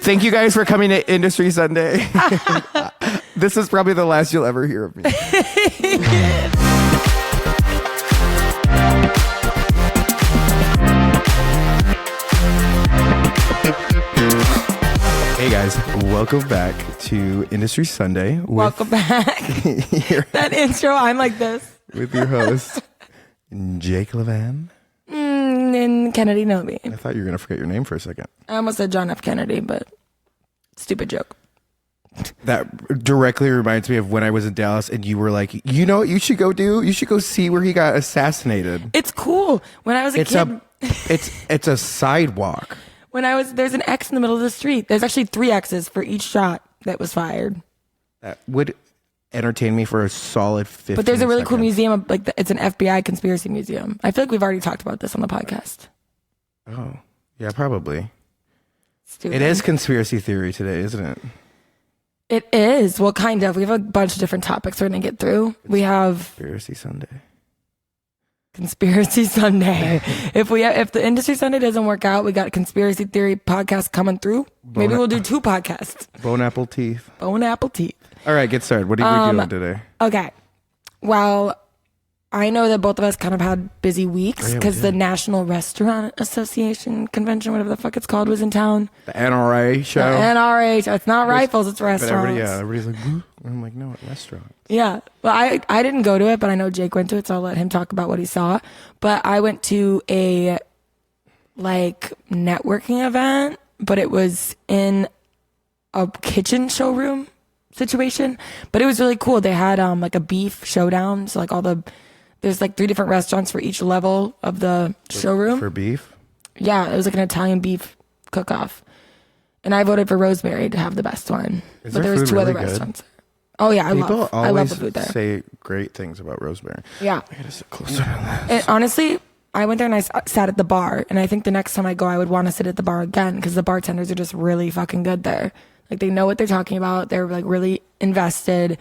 Thank you guys for coming to Industry Sunday. This is probably the last you'll ever hear of me. Hey guys, welcome back to Industry Sunday. Welcome back. That intro, I'm like this. With your host, Jake Levan. And Kennedy Noby. I thought you were going to forget your name for a second. I almost said John F. Kennedy, but stupid joke. That directly reminds me of when I was in Dallas and you were like, you know what you should go do? You should go see where he got assassinated. It's cool. When I was a kid. It's a sidewalk. There's an X in the middle of the street. There's actually 3 X's for each shot that was fired. That would entertain me for a solid 15 But there's a really seconds. cool museum. It's an FBI conspiracy museum. I feel like we've already talked about this on the podcast. Oh, yeah, probably. Stupid. It is conspiracy theory today, isn't it? It is. Well, kind of. We have a bunch of different topics we're going to get through. We have Conspiracy Sunday. If the Industry Sunday doesn't work out, we got a conspiracy theory podcast coming through. Maybe we'll do 2 podcasts. Bon Appetit. Bon Appetit. All right, get started. What are we doing today? Okay. Well, I know that both of us kind of had busy weeks because the National Restaurant Association convention, whatever the fuck it's called, was in town. The NRA show. The NRA show. It's not rifles, it's restaurants. But everybody's like, "Woo?" I'm like, no, restaurants. Yeah. Well, I didn't go to it, but I know Jake went to it, so I'll let him talk about what he saw. But I went to a networking event, but it was in a kitchen showroom situation. But it was really cool. They had a beef showdown. So there's 3 different restaurants for each level of the showroom. For beef? Yeah, it was like an Italian beef cook-off. And I voted for Rosemary to have the best one. But there was 2 other restaurants. Oh yeah, I love the food there. Say great things about Rosemary. Yeah. I gotta sit closer to this. And honestly, I went there and I sat at the bar. And I think the next time I go, I would want to sit at the bar again because the bartenders are just really fucking good there. Like they know what they're talking about. They're really invested.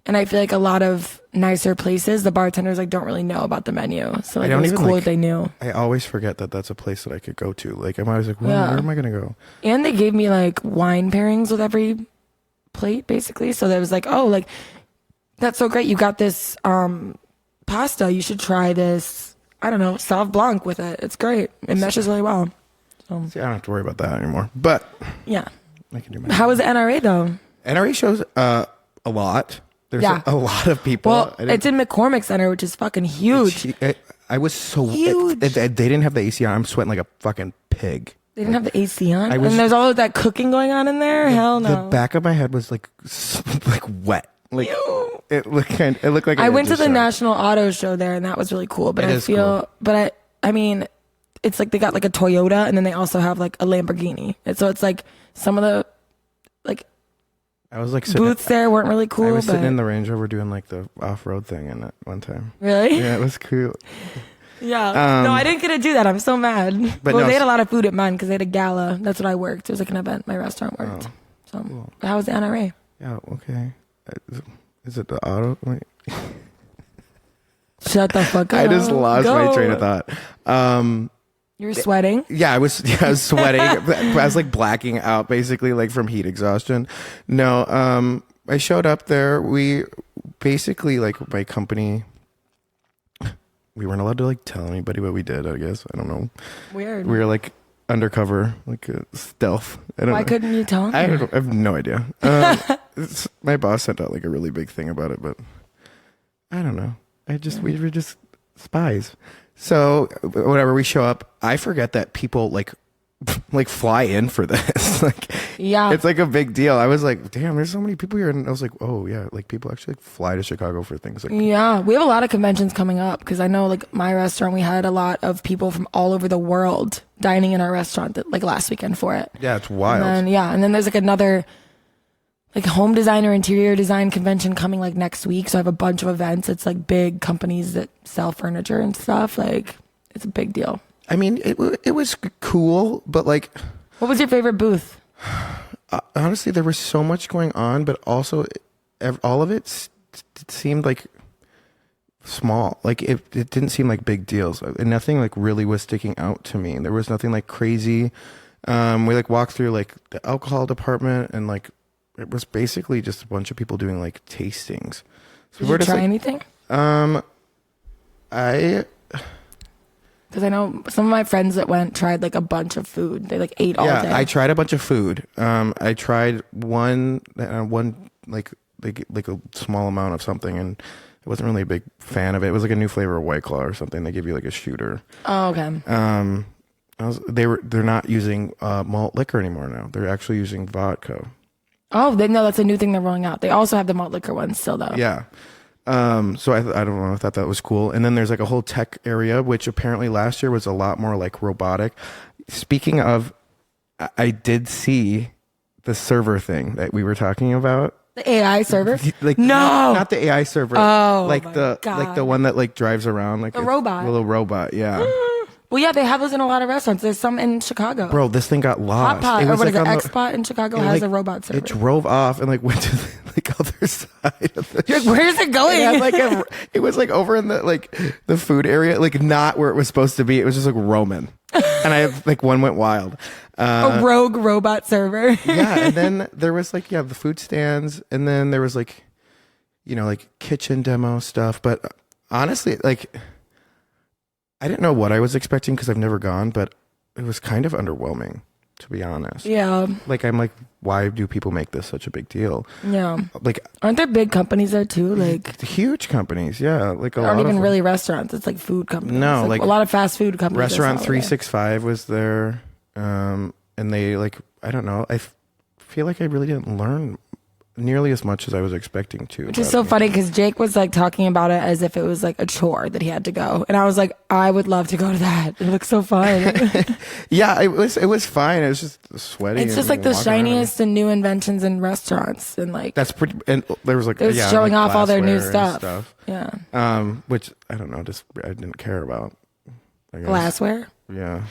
And I feel like a lot of nicer places, the bartenders don't really know about the menu. So it was cool that they knew. I always forget that that's a place that I could go to. I'm always like, where am I going to go? And they gave me wine pairings with every plate basically. So that was that's so great. You got this pasta. You should try this, I don't know, Sauv Blanc with it. It's great. It meshes really well. So. See, I don't have to worry about that anymore. But yeah. I can do my How was the NRA though? NRA shows a lot. There's a lot of people. Well, it's in McCormick Center, which is fucking huge. I was so huge. They didn't have the AC on. I'm sweating like a fucking pig. They didn't have the AC on, and there's all of that cooking going on in there. Hell no. The back of my head was like wet. Ew. It looked like. I went to the National Auto Show there, and that was really cool. But I mean, it's they got a Toyota, and then they also have a Lamborghini, and so it's some of the I was booths there weren't really cool. I was sitting in the Range Rover doing the off-road thing in it one time. Really? Yeah, it was cool. Yeah. No, I didn't get to do that. I'm so mad. But they had a lot of food at mine because they had a gala. That's what I worked. It was an event my restaurant worked. So cool. How was the NRA? Yeah. Okay. Is it the auto? Wait. Shut the fuck up. I just lost my train of thought. You were sweating? Yeah, I was sweating. I was blacking out basically from heat exhaustion. No, I showed up there. We basically my company, we weren't allowed to tell anybody what we did, I guess. I don't know. Weird. We were stealth. Why couldn't you tell them? I have no idea. My boss sent out a really big thing about it, but I don't know. We were just spies. So whenever we show up, I forget that people fly in for this. Yeah, it's a big deal. I was like, damn, there's so many people here, and I was like, oh yeah, people actually fly to Chicago for things yeah, we have a lot of conventions coming up because I know my restaurant, we had a lot of people from all over the world dining in our restaurant that last weekend for it. Yeah, it's wild. And then there's another home designer, interior design convention coming next week. So I have a bunch of events. It's big companies that sell furniture and stuff. It's a big deal. I mean, it was cool, but what was your favorite booth? Honestly, there was so much going on, but also all of it seemed small. It didn't seem like big deals. And nothing really was sticking out to me. There was nothing crazy. We like walked through like the alcohol department, and like it was basically just a bunch of people doing like tastings. So Did you try anything? Because I know some of my friends that went tried like a bunch of food. They like ate all day. Yeah, I tried a bunch of food. I tried one like a small amount of something, and I wasn't really a big fan of it. It was like a new flavor of White Claw or something. They give you like a shooter. Oh, okay. They're not using malt liquor anymore now. They're actually using vodka. Oh, no, that's a new thing they're rolling out. They also have the malt liquor ones still though. Yeah. So I don't know, I thought that was cool. And then there's like a whole tech area, which apparently last year was a lot more like robotic. Speaking of, I did see the server thing that we were talking about. The AI server? Like no, not the AI server. Oh, like God. like the one that like drives around like a robot. A little robot. Yeah. Well, yeah, they have those in a lot of restaurants. There's some in Chicago. Bro, this thing got lost. Hot Pot, it or was what like is it? on X-Pot in Chicago has a robot server. It drove off and like went to the like other side of the You're like, where's it going? It was like over in the like the food area, like not where it was supposed to be. It was just like roaming. And one went wild. A rogue robot server. Yeah, and then there was like the food stands, and then there was like like kitchen demo stuff, but honestly, like I didn't know what I was expecting because I've never gone, but it was kind of underwhelming, to be honest. Yeah. Like, I'm like, why do people make this such a big deal? Yeah. Like, aren't there big companies there too? Like huge companies, yeah. Like aren't even really restaurants. It's like food companies. No, like a lot of fast food companies. Restaurant 365 was there, and they like I don't know. I feel like I really didn't learn nearly as much as I was expecting to. Which is so funny because Jake was like talking about it as if it was like a chore that he had to go, and I was like, I would love to go to that. It looks so fun. Yeah, it was fine. It was just sweaty. It's just like the shiniest and new inventions in restaurants, and like that's pretty. And there was like it was showing like off all their new glassware stuff. Yeah. Which I don't know. Just I didn't care about. I guess. Glassware. Yeah.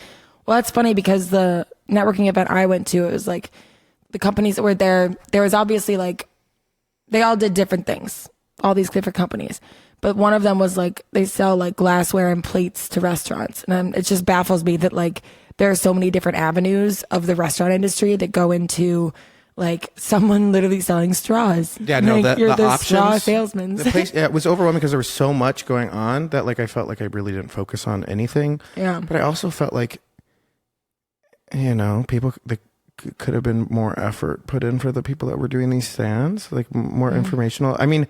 Well, that's funny because the networking event I went to, it was like the companies that were there was obviously like they all did different things, all these different companies, but one of them was like they sell like glassware and plates to restaurants, and it just baffles me that like there are so many different avenues of the restaurant industry that go into like someone literally selling straws. Yeah, no, like, the options, straw salesman. The place, it was overwhelming because there was so much going on that like I felt like I really didn't focus on anything. Yeah, but I also felt like people could have been more effort put in for the people that were doing these stands, like more informational. I mean,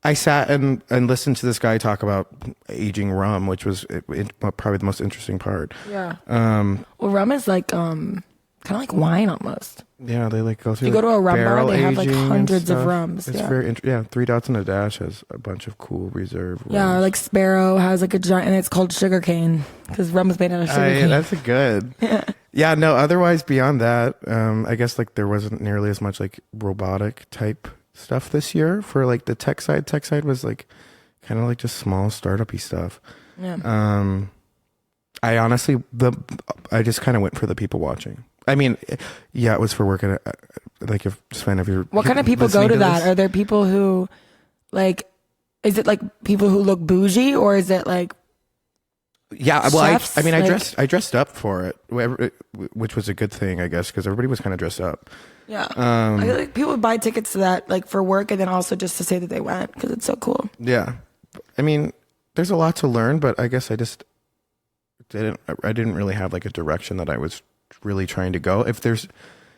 I sat and listened to this guy talk about aging rum, which was probably the most interesting part. Yeah. Well, rum is like kind of like wine almost. Yeah, they like go through. You go to a rum bar, they have like aging hundreds of rums. It's very Three Dots in a Dash has a bunch of cool reserve rums. Yeah, like Sparrow has like a giant, and it's called sugarcane because rum is made out of sugarcane. Yeah, that's good. Yeah, no. Otherwise, beyond that, I guess like there wasn't nearly as much like robotic type stuff this year for like the tech side. Tech side was like kind of like just small startup-y stuff. Yeah. I honestly, I just kind of went for the people watching. I mean, yeah, it was for work. Like, if you're. What kind of people go to that? Are there people who, like, is it like people who look bougie, or is it like? Yeah, well, chefs? I dressed up for it, which was a good thing, I guess, because everybody was kind of dressed up. Yeah, I feel like people would buy tickets to that, like for work, and then also just to say that they went because it's so cool. Yeah, I mean, there's a lot to learn, but I guess I didn't really have like a direction that I was really trying to go. If there's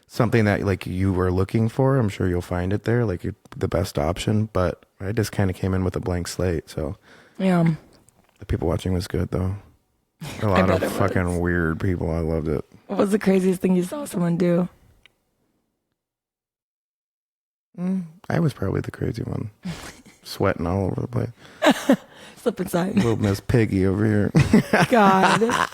something that like you were looking for, I'm sure you'll find it there, like the best option. But I just kind of came in with a blank slate. So yeah, the people watching was good though. A lot of fucking weird people. I loved it. What was the craziest thing you saw someone do? I was probably the crazy one, sweating all over the place. Slip inside. Little Miss Piggy over here. God.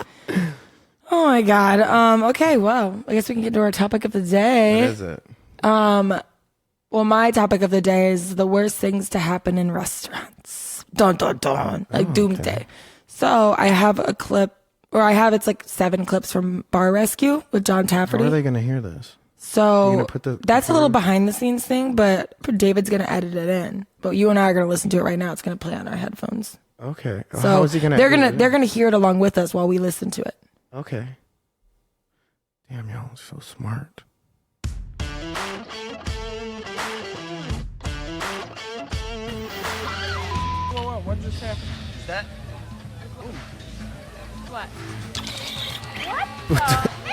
Oh my God. Okay, well, I guess we can get to our topic of the day. What is it? Well, my topic of the day is the worst things to happen in restaurants. Dun dun dun. Like doomsday. Okay. So I have a clip, it's like 7 clips from Bar Rescue with John Tafferty. How are they going to hear this? So that's a little behind the scenes thing, but David's going to edit it in. But you and I are going to listen to it right now. It's going to play on our headphones. Okay. So how is he gonna they're going to hear it along with us while we listen to it. Okay. Damn, y'all are so smart. Whoa, what just happened? Is that? What?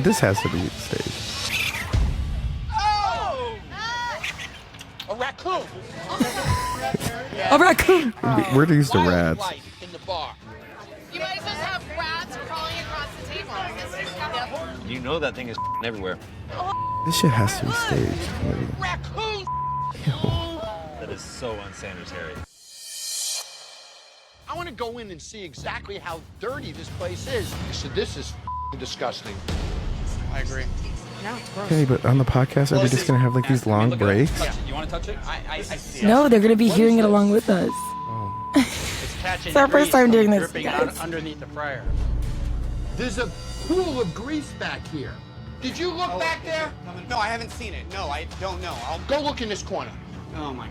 This has to be staged. Oh! A raccoon! A raccoon. Where do you use the rats? Wildlife in the bar. You might as well have rats crawling across the table. You know that thing is everywhere. This shit has to be staged. Maybe. Raccoon! That is so unsanitary. I want to go in and see exactly how dirty this place is. So this is disgusting. I agree. No, it's gross. Okay, but on the podcast, are we just gonna have like these long breaks? You want to touch it? I see it. No, they're gonna be hearing it along with us. It's catching It's our first time doing this, dripping guys. out underneath the fryer. There's a pool of grease back here. Did you look back there? No, I haven't seen it. No, I don't know. Go look in this corner. Oh my.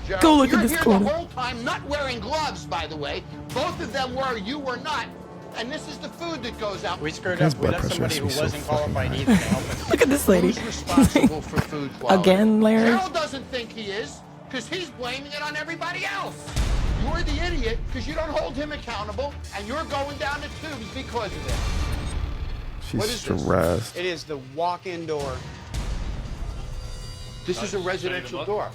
Gerald, Go look you're at this here corner. the whole time, not wearing gloves, by the way. Both of them were, you were not. And this is the food that goes out. We screwed His up. We blood let pressure somebody has to who be so wasn't fucking qualified high. either to help us. Look at this lady. Who's responsible for food quality? Again, Larry. Gerald doesn't think he is, because he's blaming it on everybody else. You're the idiot, because you don't hold him accountable, and you're going down the tubes because of it. She's What is this? stressed. It is the walk-in door. This is a residential door.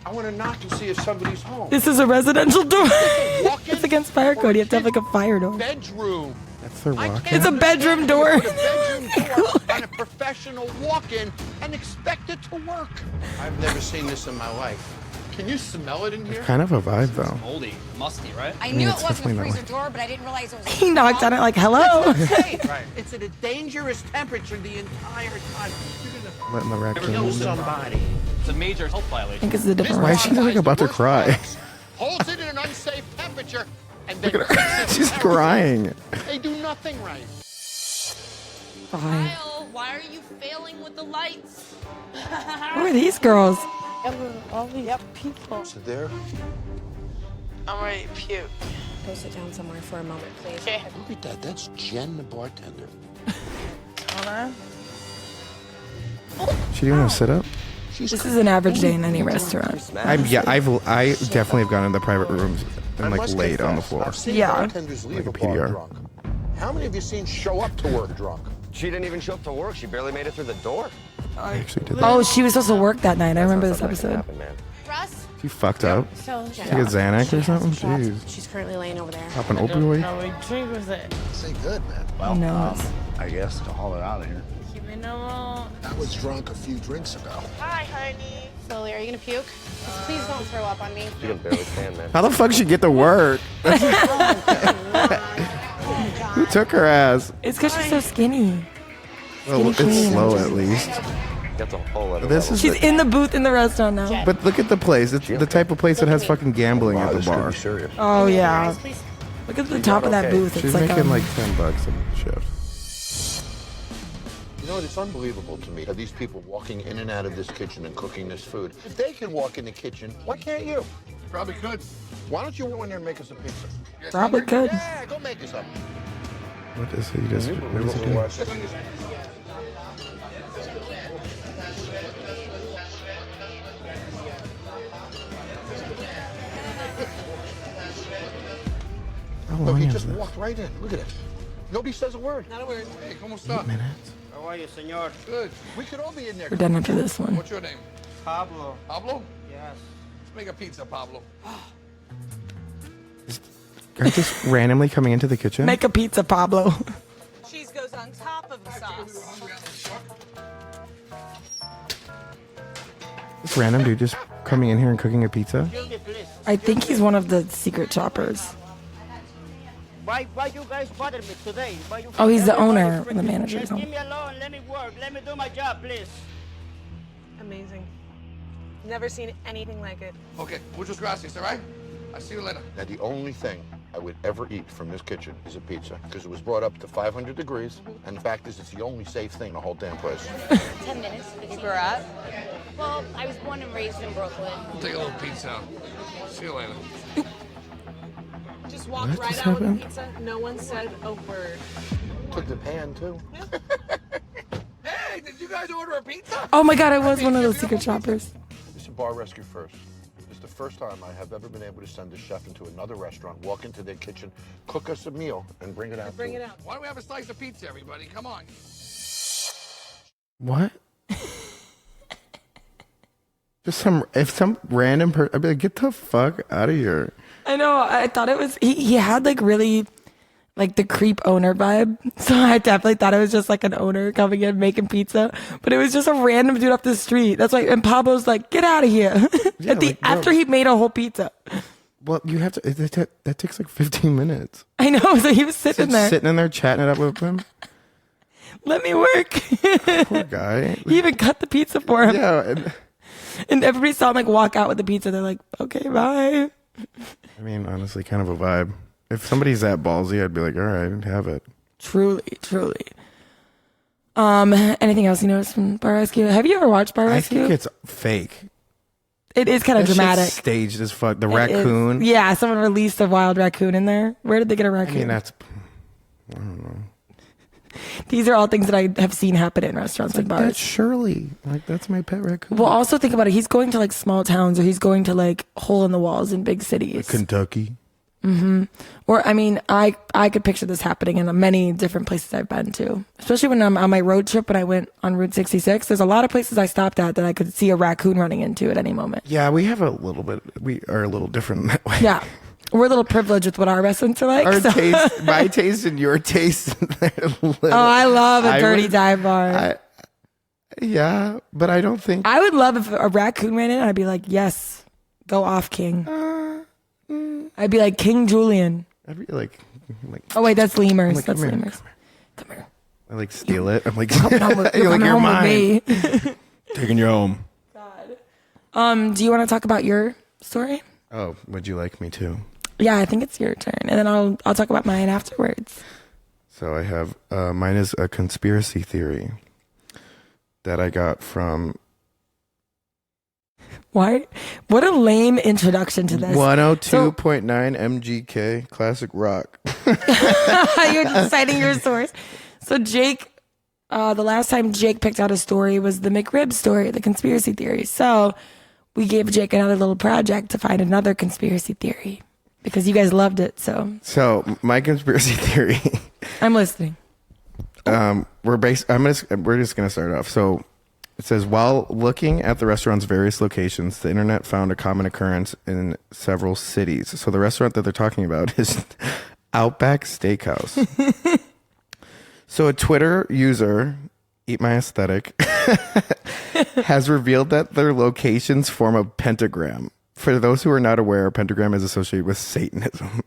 I want to knock and see if somebody's home. This is a residential door. Walk-in It's against fire code. You have to have like a fire door. bedroom. That's their I walk. can't It's a bedroom door. put a bedroom door on a professional walk-in and expect it to work. I've never seen this in my life. Can you smell it in here? Kind of a vibe though. Moldy, musty, right? I mean, knew it's it wasn't a definitely not freezer like- door, but I didn't realize it was. He knocked on it like, hello. Hey, it's at a dangerous temperature the entire time. You're gonna Letting the raccoon kill in. somebody. It's a major health I violation. think it's a different Why is restaurant. she like about to cry? Holds it in an unsafe temperature and then Look at her. cooks it She's out. crying. They do nothing right. Fine. Kyle, why are you failing with the lights? Who are these girls? All these people. So there. I'm ready to puke. Go sit down somewhere for a moment, please. Okay. Look at that. That's Jen, the bartender. Hold on. She didn't want to sit up. This is an average day in any restaurant. I definitely have gone in the private rooms and like laid on the floor. I've seen Yeah. bartenders leave Like a a bar PDR. drunk. How many of you seen show up to work drunk? She didn't even show up to work. She barely made it through the door. I actually did that. Oh, she was supposed to work that night. I remember this Something that episode. can happen, man. Russ? She fucked up. So, Like a Xanax or something? Jeez. She's currently laying over there. Pop an No, opioid? we drink with it. This ain't good, man. Who knows? I guess to haul it out of here. Keep it normal. I was drunk a few drinks ago. Hi, honey. Slowly, are you gonna puke? Just please don't throw up on me. She can barely stand, man. How the fuck she get to work? Who took her ass? It's because she's so skinny. Well, it's clean. slow at least. That's a whole other This level. is She's in the booth in the restaurant now. But look at the place. It's the type of place that has fucking gambling at the bar. serious. Oh yeah. Guys, please. Look at the top of that okay. booth. She's It's like making like $10 a shift. You know, it's unbelievable to me how these people walking in and out of this kitchen and cooking this food. If they can walk in the kitchen, why can't you? Probably could. Why don't you go in there and make us a pizza? Probably could. Yeah, go make us up. What is he just? What is he doing? How Look, long he is just this? walked right in. Look at it. Nobody says a word. Not a word. Hey, ¿cómo está? 8 minutes. How are you, senor? Good. We could all be in there. We're done after this one. What's your name? Pablo. Pablo? Yes. Let's make a pizza, Pablo. Guy just randomly coming into the kitchen. Make a pizza, Pablo. Cheese goes on top of the sauce. This random dude just coming in here and cooking a pizza. I think he's one of the secret choppers. Why you guys bother me today? Why you Oh, he's the everybody owner, or the freaking- manager or Just something. leave me alone. Let me work. Let me do my job, please. Amazing. Never seen anything like it. Okay, muchas gracias, all right? I'll see you later. Now, the only thing I would ever eat from this kitchen is a pizza, because it was brought up to 500 degrees, and the fact is it's the only safe thing in the whole damn place. 10 minutes. You grew up? Well, I was born and raised in Brooklyn. Take a little pizza out. See you later. Just walked What right just out with happened? the pizza. No one said a word. Took the pan, too. guys order a pizza? Oh my God, I was one of those secret shoppers. It's a bar rescue first. It's the first time I have ever been able to send a chef into another restaurant, walk into their kitchen, cook us a meal, and bring it out. Bring it out. Why don't we have a slice of pizza, everybody? Come on. What? Just some random person, I'd be like, get the fuck out of here. I know. I thought it was, he had like really like the creep owner vibe. So I definitely thought it was just like an owner coming in making pizza, but it was just a random dude off the street. That's why, and Pablo's like, get out of here. Yeah, After he made a whole pizza. Well, you have to, that takes like 15 minutes. I know. So he was sitting there. Sitting in there chatting it up with him. Let me work. Poor guy. He even cut the pizza for him. Yeah. And everybody saw him like walk out with the pizza. They're like, okay, bye. I mean, honestly, kind of a vibe. If somebody's that ballsy, I'd be like, all right, have it. Truly. Anything else you noticed from Bar Rescue? Have you ever watched Bar Rescue? I think it's fake. It is kind of That dramatic. shit's staged as fuck. The It raccoon. is. Yeah, someone released a wild raccoon in there. Where did they get a I raccoon? mean, I don't know. These are all things that I have seen happen in restaurants and That's bars. Shirley. Like, that's my pet raccoon. Well, also think about it. He's going to like small towns, or he's going to like hole in the walls in big cities. Kentucky. Or, I mean, I could picture this happening in many different places I've been to. Especially when I'm on my road trip, when I went on Route 66. There's a lot of places I stopped at that I could see a raccoon running into at any moment. Yeah, we have a little bit. We are a little different in that way. Yeah. We're a little privileged with what our restaurants are like. Our so- taste, my taste, and your taste. Oh, I love a dirty would- dive bar. Yeah, but I don't think. I would love if a raccoon ran in. I'd be like, yes, go off, King. I'd be like King Julian. I'd be like, Oh wait, that's lemurs. I'm like, That's come here, lemurs. Come here. I like steal it. I'm like, Come home with, you're like, coming you're home mine. with me. Taking you home. Do you want to talk about your story? Oh, would you like me to? Yeah, I think it's your turn, and then I'll talk about mine afterwards. So I have mine is a conspiracy theory that I got from Why? What a lame introduction to this. 102.9 MGK Classic Rock. You're just citing your source. So Jake, the last time Jake picked out a story was the McRib story, the conspiracy theory. So we gave Jake another little project to find another conspiracy theory because you guys loved it. So My conspiracy theory. I'm listening. We're just gonna start off. So it says, while looking at the restaurant's various locations, the internet found a common occurrence in several cities. So the restaurant that they're talking about is Outback Steakhouse. So a Twitter user, Eat My Aesthetic, has revealed that their locations form a pentagram. For those who are not aware, a pentagram is associated with Satanism.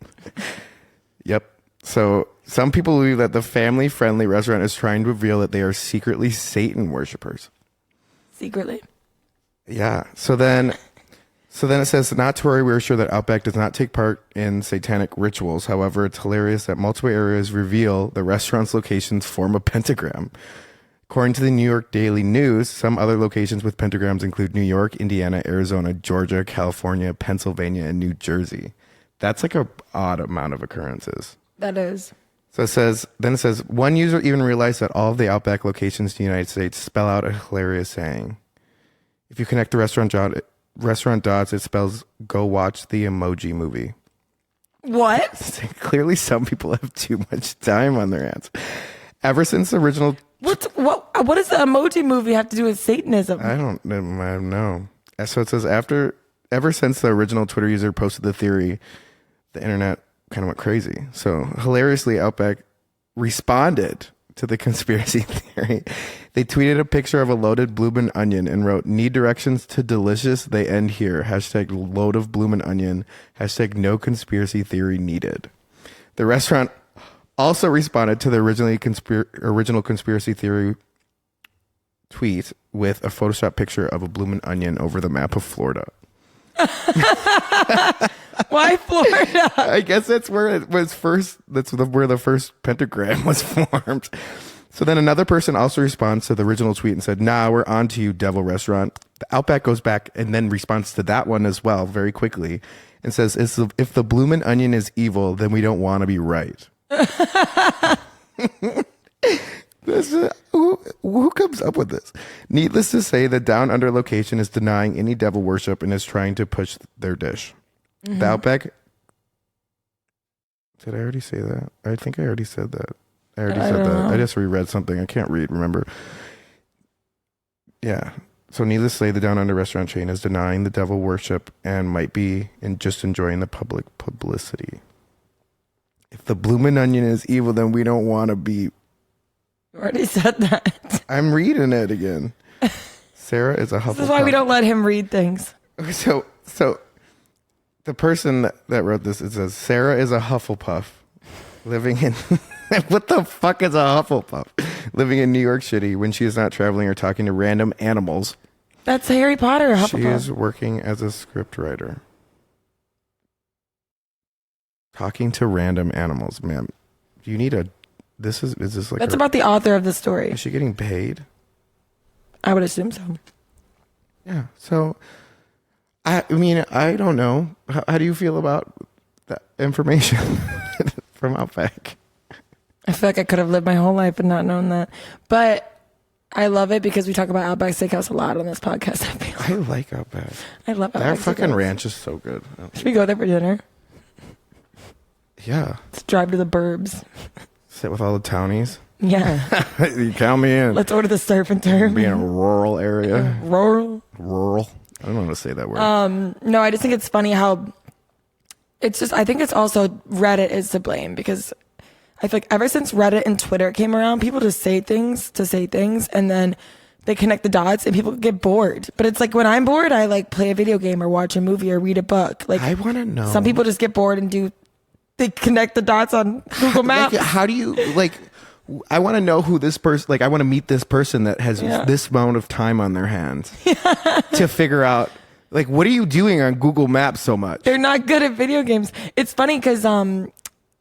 Yep. So some people believe that the family-friendly restaurant is trying to reveal that they are secretly Satan worshippers. Secretly. Yeah. So then it says, not to worry, we're sure that Outback does not take part in satanic rituals. However, it's hilarious that multiple areas reveal the restaurant's locations form a pentagram. According to the New York Daily News, some other locations with pentagrams include New York, Indiana, Arizona, Georgia, California, Pennsylvania, and New Jersey. That's like a odd amount of occurrences. That is. So it says, one user even realized that all of the Outback locations in the United States spell out a hilarious saying. If you connect the restaurant dots, it spells, go watch the Emoji Movie. What? Clearly some people have too much time on their hands. Ever since the original... What does the Emoji Movie have to do with Satanism? I don't know. So it says, ever since the original Twitter user posted the theory, the internet kind of went crazy. So hilariously, Outback responded to the conspiracy theory. They tweeted a picture of a loaded bloomin' onion and wrote, need directions to delicious, they end here. Hashtag load of bloomin' onion. Hashtag no conspiracy theory needed. The restaurant also responded to the original conspiracy theory tweet with a Photoshop picture of a bloomin' onion over the map of Florida. Why Florida? I guess that's where it was first. Where the first pentagram was formed. So then another person also responds to the original tweet and said, nah, we're on to you, devil restaurant. The Outback goes back and then responds to that one as well very quickly and says, if the bloomin' onion is evil, then we don't want to be right. Who comes up with this? Needless to say, the Down Under location is denying any devil worship and is trying to push their dish. The Outback. Did I already say that? I think I already said that. I just reread something. I can't remember. Yeah. So needless to say, the Down Under restaurant chain is denying the devil worship and might be just enjoying the public publicity. If the bloomin' onion is evil, then we don't want to be. You already said that. I'm reading it again. Sarah is a Hufflepuff. This is why we don't let him read things. So the person that wrote this, it says, Sarah is a Hufflepuff living in... What the fuck is a Hufflepuff? Living in New York City when she is not traveling or talking to random animals. That's Harry Potter, Hufflepuff. She is working as a script writer. Talking to random animals, ma'am. Do you need a... Is this like... That's about the author of the story. Is she getting paid? I would assume so. Yeah, so... I mean, I don't know. How do you feel about that information from Outback? I feel like I could have lived my whole life and not known that. But I love it because we talk about Outback Steakhouse a lot on this podcast. I like Outback. I love Outback That fucking Steakhouse. ranch is so good. Should we go there for dinner? Yeah. Let's drive to the burbs. Sit with all the townies. Yeah. You count me in. Let's order the surf and turf. Be in a rural area. Rural. I don't want to say that word. No, I just think it's funny how it's just, I think it's also Reddit is to blame because I feel like ever since Reddit and Twitter came around, people just say things to say things and then they connect the dots and people get bored. But it's like when I'm bored, I like play a video game or watch a movie or read a book. Like I want to know. Some people just get bored and they connect the dots on Google Maps. Like, how do you, like, I want to know who this person, like, I want to meet this person that has this amount of time on their hands to figure out, like, what are you doing on Google Maps so much? They're not good at video games. It's funny because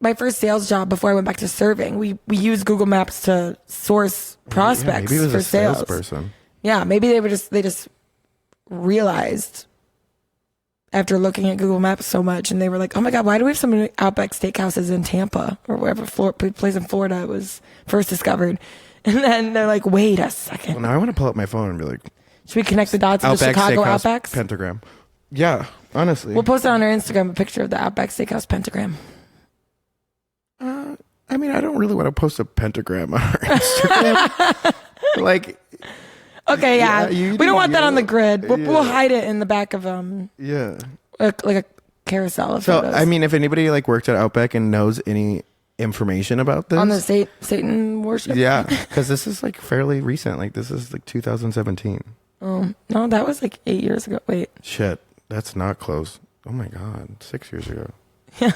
my first sales job before I went back to serving, we used Google Maps to source prospects maybe it was for a sales. salesperson. Yeah, maybe they just realized after looking at Google Maps so much, and they were like, "Oh my God, why do we have so many Outback Steakhouses in Tampa or wherever place in Florida it was first discovered?" And then they're like, "Wait a second. Well, now I want to pull up my phone and be like, should we connect the dots of the Chicago Steakhouse Outbacks?" pentagram. Yeah, honestly. We'll post it on our Instagram, a picture of the Outback Steakhouse pentagram. I mean, I don't really want to post a pentagram on our Instagram. Like, okay, yeah. We don't want that on the grid. We'll hide it in the back of yeah, like a carousel of so photos. I mean, if anybody like worked at Outback and knows any information about this on the Satan worship. yeah, because this is like fairly recent. Like this is like 2017. No, that was like 8 years ago. Wait, shit, that's not close. Oh my God, 6 years ago. Yeah,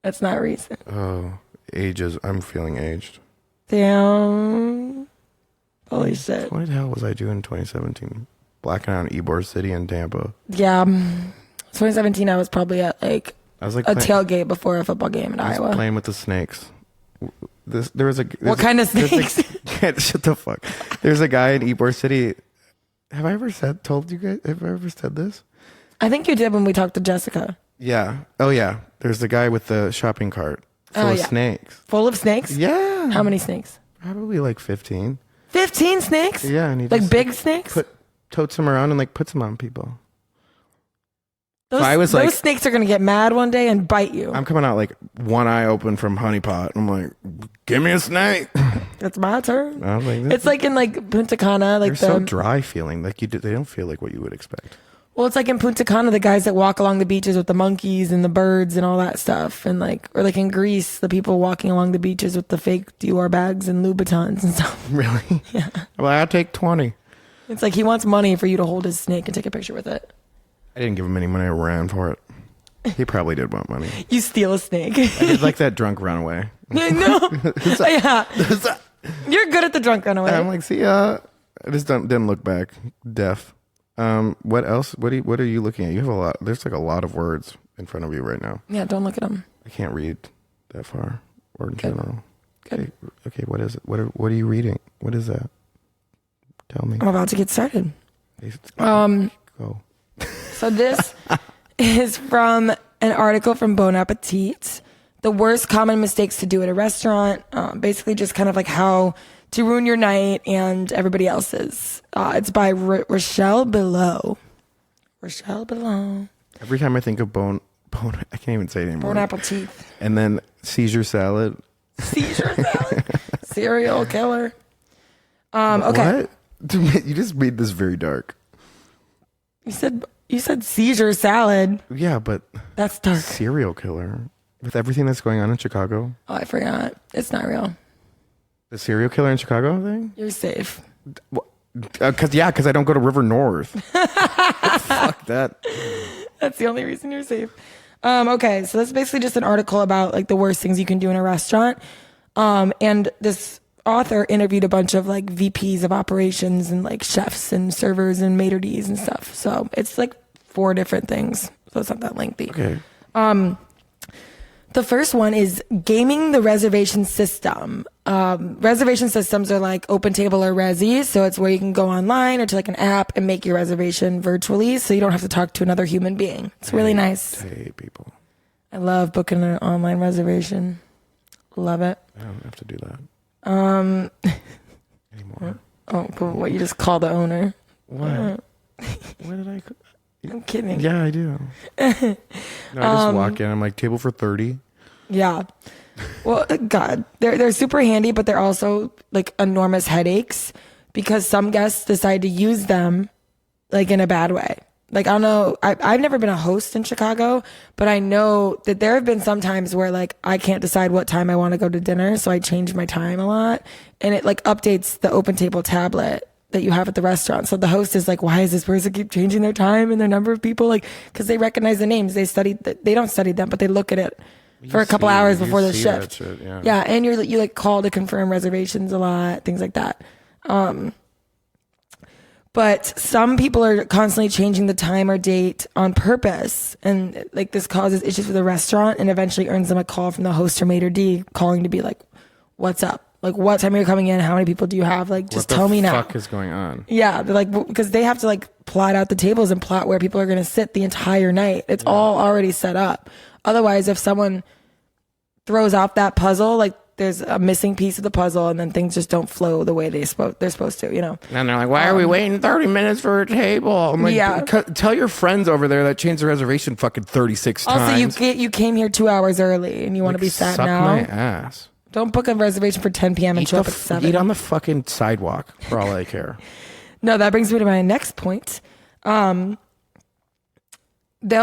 that's not recent. Oh, ages. I'm feeling aged. Damn. Holy shit. What the hell was I doing in 2017? Blacking out in Ybor City in Tampa. Yeah. 2017, I was probably at like I was like a tailgate before a football game in Iowa. Playing with the snakes. What kind of snakes? Shut the fuck. There's a guy in Ybor City. Have I ever told you guys? Have I ever said this? I think you did when we talked to Jessica. Yeah. Oh yeah. There's the guy with the shopping cart full of snakes. Full of snakes? Yeah. How many snakes? Probably like 15. 15 snakes? Yeah. And he like just, big snakes? Totes them around and like puts them on people. Those snakes are going to get mad one day and bite you. I'm coming out like one eye open from honey pot. I'm like, give me a snake. It's my turn. I was like, it's like in like Punta Cana. Like they're so dry feeling. Like they don't feel like what you would expect. Well, it's like in Punta Cana, the guys that walk along the beaches with the monkeys and the birds and all that stuff. And like, or like in Greece, the people walking along the beaches with the fake Dior bags and Louboutins and stuff. Really? Yeah. Well, I'll take 20. It's like he wants money for you to hold his snake and take a picture with it. I didn't give him any money. I ran for it. He probably did want money. You steal a snake. I did like that drunk runaway. No. Yeah. You're good at the drunk runaway. I'm like, see, I just didn't look back. Deaf. What else? What are you looking at? You have a lot. There's like a lot of words in front of you right now. Yeah, don't look at them. I can't read that far or in general. Good. Okay. What is it? What are you reading? What is that? Tell me. I'm about to get started. Go. So this is from an article from Bon Appetit. The worst common mistakes to do at a restaurant. Basically just kind of like how to ruin your night and everybody else's. It's by Rochelle Below. Rochelle Below. Every time I think of I can't even say it anymore. Bon Appetit. And then Caesar salad. Caesar salad. Serial killer. Okay. What? You just made this very dark. You said Caesar salad. Yeah, but that's dark. Serial killer. With everything that's going on in Chicago. Oh, I forgot. It's not real. The serial killer in Chicago thing? You're safe. Because I don't go to River North. Fuck that. That's the only reason you're safe. Okay, so that's basically just an article about like the worst things you can do in a restaurant. And this author interviewed a bunch of like VPs of operations and like chefs and servers and maitre d's and stuff. So it's like 4 different things. So it's not that lengthy. Okay. The first one is gaming the reservation system. Reservation systems are like OpenTable or Resy. So it's where you can go online or to like an app and make your reservation virtually. So you don't have to talk to another human being. It's really nice. Hey, people. I love booking an online reservation. Love it. I don't have to do that. Anymore. Oh, but what, you just call the owner? What? What did I... I'm kidding. Yeah, I do. No, I just walk in. I'm like, table for 30. Yeah. Well, God, they're super handy, but they're also like enormous headaches because some guests decide to use them like in a bad way. Like, I don't know. I've never been a host in Chicago, but I know that there have been some times where like I can't decide what time I want to go to dinner. So I change my time a lot and it like updates the OpenTable tablet that you have at the restaurant. So the host is like, why is this person keep changing their time and their number of people? Like, cause they recognize the names. They don't study them, but they look at it for a couple hours before the shift. Shit, yeah. Yeah. And you like call to confirm reservations a lot, things like that. But some people are constantly changing the time or date on purpose. And like this causes issues with the restaurant and eventually earns them a call from the host or maitre d' calling to be like, what's up? Like, what time are you coming in? How many people do you have? Like, just tell me now. What the fuck is going on? Yeah. They're like, because they have to like plot out the tables and plot where people are going to sit the entire night. It's all already set up. Otherwise, if someone throws off that puzzle, like there's a missing piece of the puzzle and then things just don't flow the way they're supposed to, you know? And they're like, why are we waiting 30 minutes for a table? I'm like, yeah. Tell your friends over there that changed the reservation fucking 36 times. Also, you came here 2 hours early and you want to be sat suck now. My ass. Don't book a reservation for 10 p.m. and show up at 7. Eat on the fucking sidewalk for all I care. No, that brings me to my next point. They'll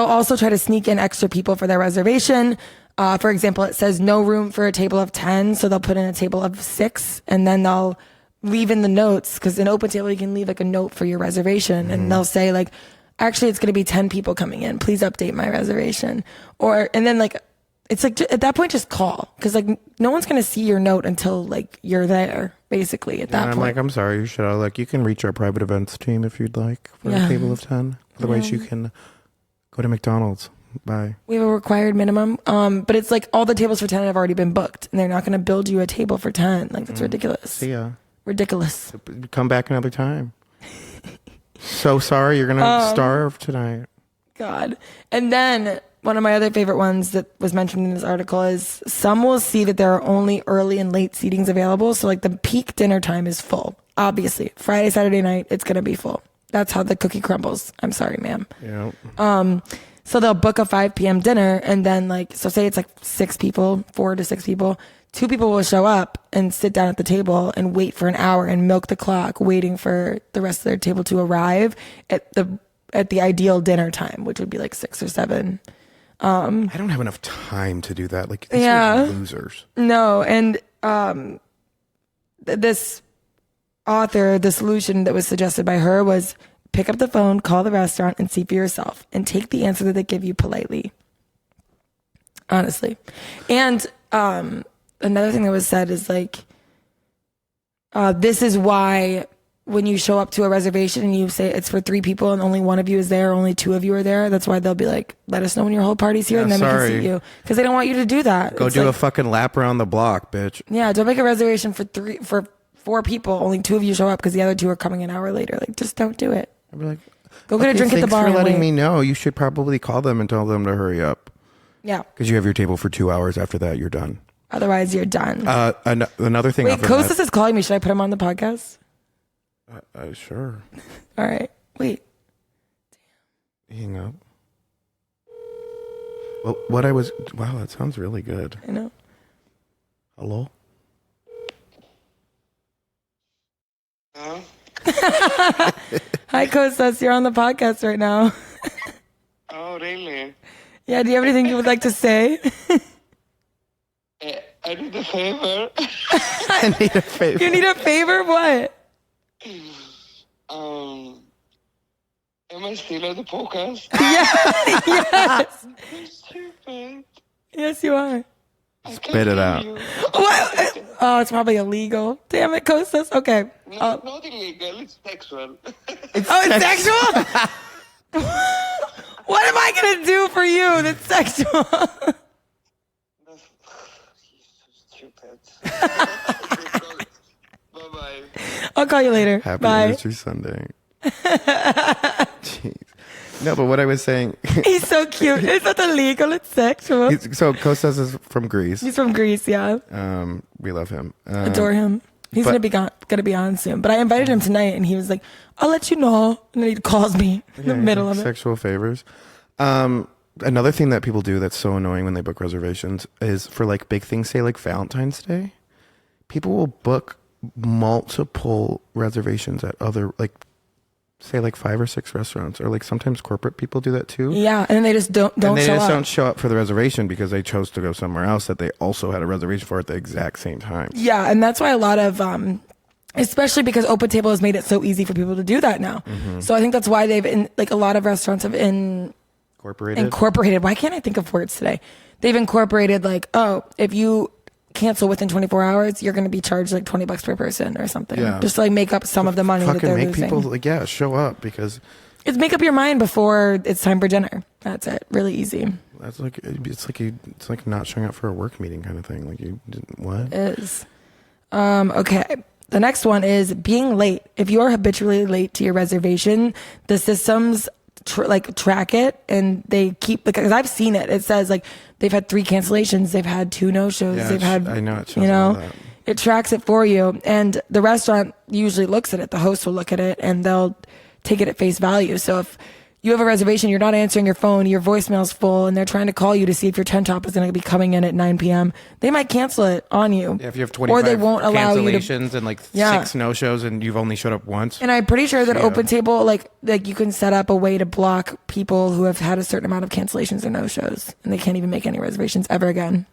also try to sneak in extra people for their reservation. For example, it says no room for a table of 10. So they'll put in a table of 6 and then they'll leave in the notes. Cause in OpenTable, you can leave like a note for your reservation and they'll say like, actually it's going to be 10 people coming in. Please update my reservation. And then like, it's like, at that point, just call. Cause like no one's going to see your note until like you're there basically at that point. I'm like, I'm sorry. You should like, you can reach our private events team if you'd like for a table of 10. Otherwise you can go to McDonald's. Bye. We have a required minimum. But it's like all the tables for 10 have already been booked and they're not going to build you a table for 10. Like that's ridiculous. See ya. Ridiculous. Come back another time. So sorry. You're going to starve tonight. God. And then one of my other favorite ones that was mentioned in this article is some will see that there are only early and late seatings available. So like the peak dinner time is full. Obviously Friday, Saturday night, it's going to be full. That's how the cookie crumbles. I'm sorry, ma'am. Yeah. So they'll book a 5 p.m. dinner and then like, so say it's like 6 people, 4 to 6 people, 2 people will show up and sit down at the table and wait for an hour and milk the clock waiting for the rest of their table to arrive at the ideal dinner time, which would be like 6 or 7. I don't have enough time to do that. Like, these are losers. No. And, this author, the solution that was suggested by her was pick up the phone, call the restaurant and see for yourself and take the answer that they give you politely. Honestly. And, another thing that was said is like, this is why when you show up to a reservation and you say it's for 3 people and only one of you is there, only 2 of you are there, that's why they'll be like, let us know when your whole party's here and then we can seat you. Because they don't want you to do that. Go it's do like, a fucking lap around the block, bitch. Yeah, don't make a reservation for 4 people, only 2 of you show up because the other 2 are coming an hour later. Like, just don't do it. I'd be like, go get a drink at the bar. Thanks for and letting wait. me know. You should probably call them and tell them to hurry up. Yeah. Because you have your table for 2 hours. After that, you're done. Otherwise, you're done. Another thing. Wait, Kostas is calling me. Should I put him on the podcast? Sure. All right. Wait. Hang up. Well, wow, that sounds really good. I know. Hello? Hi, Kostas. You're on the podcast right now. Oh, really? Yeah. Do you have anything you would like to say? I need a favor. I need a favor. You need a favor? What? Am I still on the podcast? Yes. I'm stupid. Yes, you are. Spit it out. What? Oh, it's probably illegal. Damn it, Kostas. Okay. No, it's not illegal. It's sexual. It's sexual? What am I going to do for you that's sexual? Stupid. Bye-bye. I'll call you later. Happy Bye. Ministry Sunday. Jeez. No, but what I was saying. He's so cute. It's not illegal. It's sexual. So Kostas is from Greece. He's from Greece, yeah. We love him. Adore him. He's gonna be on soon. But I invited him tonight, and he was like, "I'll let you know." And then he calls me in the middle of it. Sexual favors. Another thing that people do that's so annoying when they book reservations is for like big things, say like Valentine's Day. People will book multiple reservations at other say like 5 or 6 restaurants, or like sometimes corporate people do that too. Yeah, and they just don't show up for the reservation because they chose to go somewhere else that they also had a reservation for at the exact same time. Yeah, and that's why a lot of especially because Open Table has made it so easy for people to do that now. Mm-hmm. So I think that's why a lot of restaurants have incorporated. Why can't I think of words today? They've incorporated if you cancel within 24 hours, you're going to be charged like $20 per person or something. Yeah. Just to like make up some of the money that they're losing. People show up because it's make up your mind before it's time for dinner. That's it. Really easy. That's it's like not showing up for a work meeting kind of thing. Like you didn't what? It is. Okay. The next one is being late. If you are habitually late to your reservation, the systems track it, and they keep, because I've seen it. It says like they've had 3 cancellations, they've had 2 no-shows, yeah, they've had, I know it shows all that. It tracks it for you, and the restaurant usually looks at it. The host will look at it, and they'll take it at face value. So if you have a reservation, you're not answering your phone, your voicemail's full, and they're trying to call you to see if your tent top is going to be coming in at 9 p.m., they might cancel it on you. Yeah, if you have 25 or they won't allow you to, cancellations and 6 no-shows and you've only showed up once. And I'm pretty sure that Open Table, like you can set up a way to block people who have had a certain amount of cancellations or no-shows, and they can't even make any reservations ever again.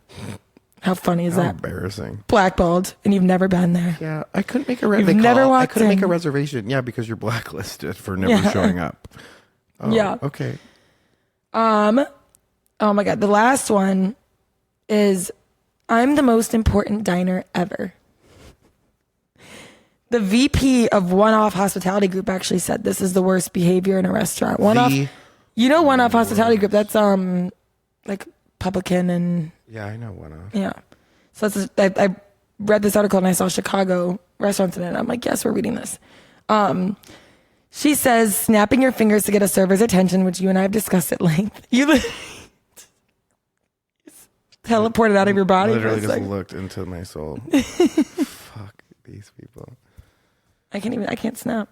How funny is that? Embarrassing. Blackballed, and you've never been there. Yeah, I couldn't make a I couldn't make a reservation. Yeah, because you're blacklisted for never showing up. Oh, yeah. Okay. Oh my God. The last one is I'm the most important diner ever. The VP of One Off Hospitality Group actually said this is the worst behavior in a restaurant. One Off Hospitality Group. That's like Publican and yeah, I know One Off. Yeah. So I read this article and I saw Chicago restaurants in it. And I'm like, yes, we're reading this. She says, snapping your fingers to get a server's attention, which you and I have discussed at length. You teleported out of your body. Literally just looked into my soul. Fuck these people. I can't snap.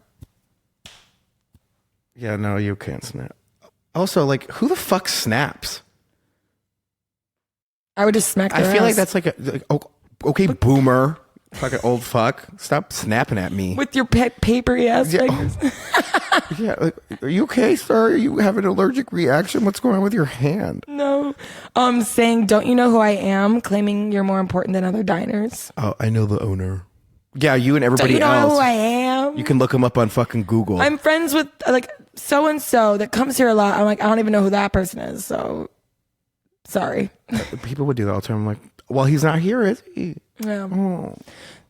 Yeah, no, you can't snap. Also, who the fuck snaps? I would just smack their ass. I feel like that's okay, boomer. Fucking old fuck. Stop snapping at me. With your papery ass fingers. Yeah. Are you okay, sir? Are you having an allergic reaction? What's going on with your hand? No. Saying, don't you know who I am? Claiming you're more important than other diners. Oh, I know the owner. Yeah, you and everybody else. Don't you know who I am? You can look him up on fucking Google. I'm friends with so-and-so that comes here a lot. I'm like, I don't even know who that person is. So, sorry. People would do that all the time. I'm like, well, he's not here, is he? Yeah. Oh.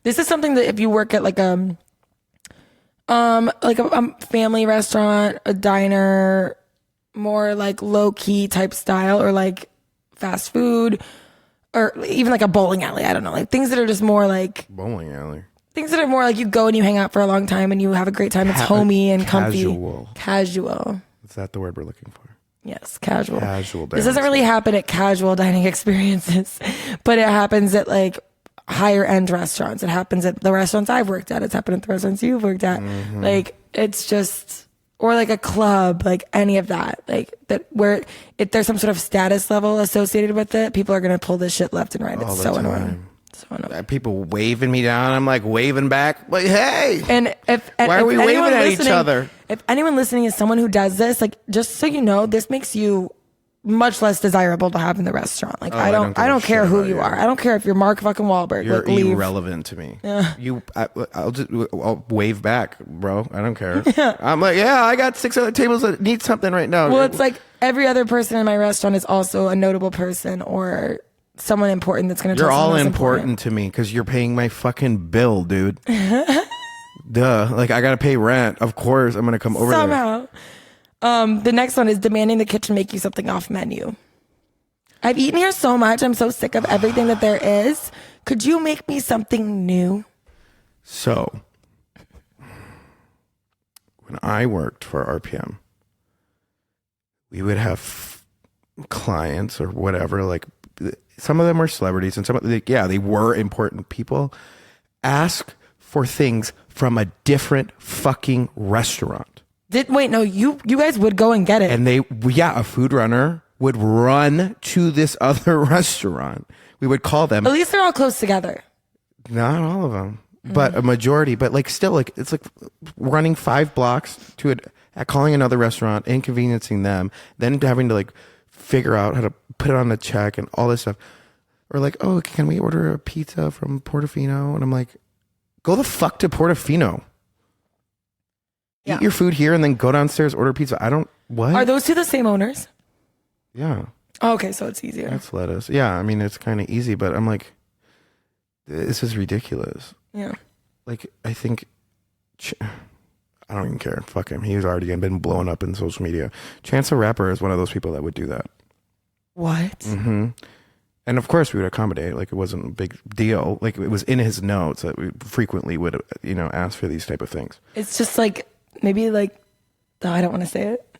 This is something that if you work at a family restaurant, a diner, more low key type style, or fast food, or even a bowling alley. I don't know, things that are just more bowling alley. Things that are more you go and you hang out for a long time and you have a great time. It's homey and comfy. Casual. Is that the word we're looking for? Yes, casual. Casual This dining doesn't really happen at casual dining experiences, but it happens at like higher end restaurants. It happens at the restaurants I've worked at. It's happened at the restaurants you've worked at. Like it's just, or like a club, like any of that, like that where if there's some sort of status level associated with it, people are gonna pull this shit left and right. All It's the so time. annoying. So annoying. People waving me down. I'm like waving back. Like, hey. And Why are we waving at each other? If anyone listening is someone who does this, like just so you know, this makes you much less desirable to have in the restaurant. Like I don't care who you are. I don't care if you're Mark fucking Wahlberg. You're like, leave. irrelevant to me. Yeah. I'll wave back, bro. I don't care. I'm like, yeah, I got 6 other tables that need something right now. Well, it's like every other person in my restaurant is also a notable person or someone important that's going to. You're all important to me because you're paying my fucking bill, dude. Duh. Like I gotta pay rent. Of course, I'm gonna come over there. Somehow. The next one is demanding the kitchen make you something off menu. I've eaten here so much. I'm so sick of everything that there is. Could you make me something new? So, when I worked for RPM, we would have clients or whatever, like some of them were celebrities and some of they were important people, ask for things from a different fucking restaurant. Wait, no, you guys would go and get it. And a food runner would run to this other restaurant. We would call them. At least they're all close together. Not all of them, but a majority. But like still, like it's like running 5 blocks to calling another restaurant, inconveniencing them, then having to like figure out how to put it on the check and all this stuff. Or like, oh, can we order a pizza from Portofino? And I'm like, go the fuck to Portofino. Yeah. Eat your food here and then go downstairs, order pizza. What? Are those two the same owners? Yeah. Oh, okay, so it's easier. That's lettuce. Yeah, I mean, it's kind of easy, but I'm like, this is ridiculous. Yeah. Like, I think, I don't even care. Fuck him. He's already been blowing up in social media. Chance the Rapper is one of those people that would do that. What? Mm-hmm. And of course we would accommodate. Like, it wasn't a big deal. Like, it was in his notes that we frequently would, ask for these type of things. It's just like, maybe like, I don't want to say it.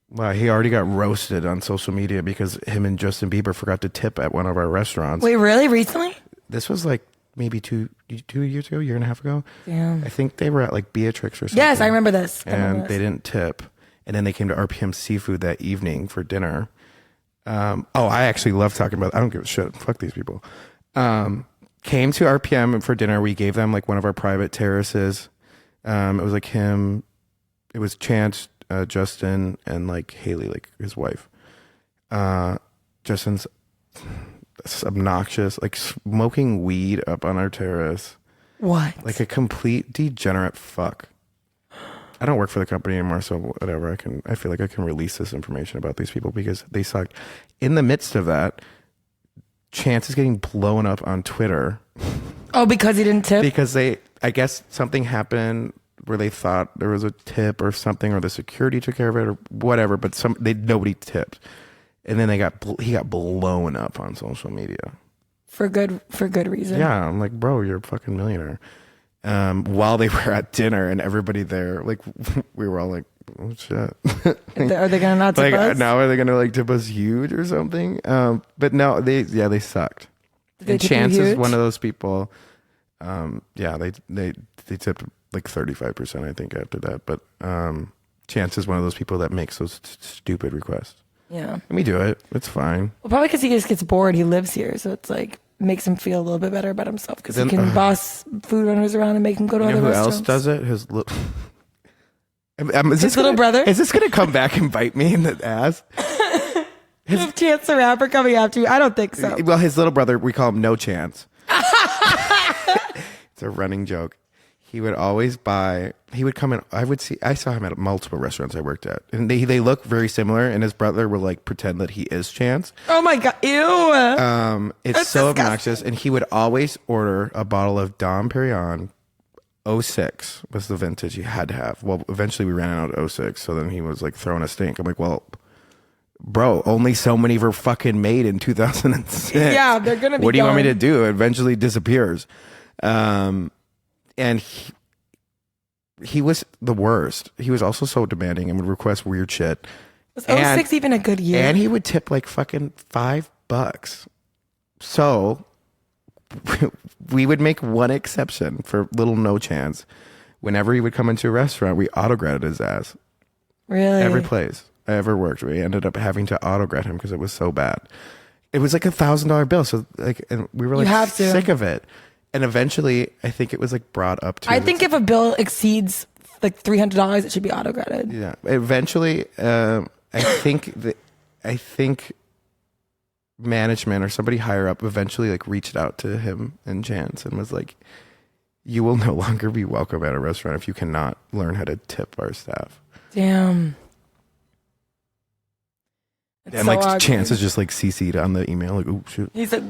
Well, he already got roasted on social media because him and Justin Bieber forgot to tip at one of our restaurants. Wait, really? Recently? This was like maybe 2 years ago, year and a half ago. Damn. I think they were at like Beatrix or something. Yes, I remember this. And they didn't tip. And then they came to RPM Seafood that evening for dinner. I actually love talking about, I don't give a shit. Fuck these people. Came to RPM for dinner. We gave them like one of our private terraces. It was like him, it was Chance, Justin, and like Haley, like his wife. Justin's obnoxious, like smoking weed up on our terrace. What? Like a complete degenerate fuck. I don't work for the company anymore, so whatever. I feel like I can release this information about these people because they sucked. In the midst of that, Chance is getting blown up on Twitter. Oh, because he didn't tip? Because I guess something happened where they thought there was a tip or something, or the security took care of it or whatever, but nobody tipped. And then he got blown up on social media. For good reason. Yeah, I'm like, bro, you're a fucking millionaire. While they were at dinner and everybody there, like, we were all like, oh shit. Are they gonna not tip us? Now are they gonna like tip us huge or something? But no, they sucked. And Chance is one of those people. They tipped like 35%, I think, after that. But Chance is one of those people that makes those stupid requests. Yeah. And we do it. It's fine. Well, probably because he just gets bored. He lives here, so it's like makes him feel a little bit better about himself because he can boss food runners around and make him go to other restaurants. Who else does it? His little brother. Is this gonna come back and bite me in the ass? If Chance the Rapper coming after you, I don't think so. Well, his little brother, we call him No Chance. It's a running joke. He would always he would come in. I saw him at multiple restaurants I worked at, and they look very similar. And his brother would like pretend that he is Chance. Oh my god! Ew. It's That's so disgusting. obnoxious. And he would always order a bottle of Dom Perignon. 06 was the vintage he had to have. Well, eventually we ran out of 06, so then he was like throwing a stink. I'm like, well, bro, only so many were fucking made in 2006. Yeah, they're gonna be. What do you want me gone. to do? It eventually disappears. And he was the worst. He was also so demanding and would request weird shit. Was 06 even a good year? And he would tip like fucking $5. So we would make one exception for little no chance. Whenever he would come into a restaurant, we autogratted his ass. Really? Every place I ever worked, we ended up having to autograt him because it was so bad. It was like $1,000 bill. So like, and we were like sick of it. And eventually, I think it was like brought up to. I think if a bill exceeds like $300, it should be autogratted. Yeah. Eventually, I think management or somebody higher up eventually like reached out to him and Chance and was like, "You will no longer be welcome at a restaurant if you cannot learn how to tip our staff." Damn. It's and so like awkward. Chance is just like CC'd on the email, like, "Oh shit." He's like,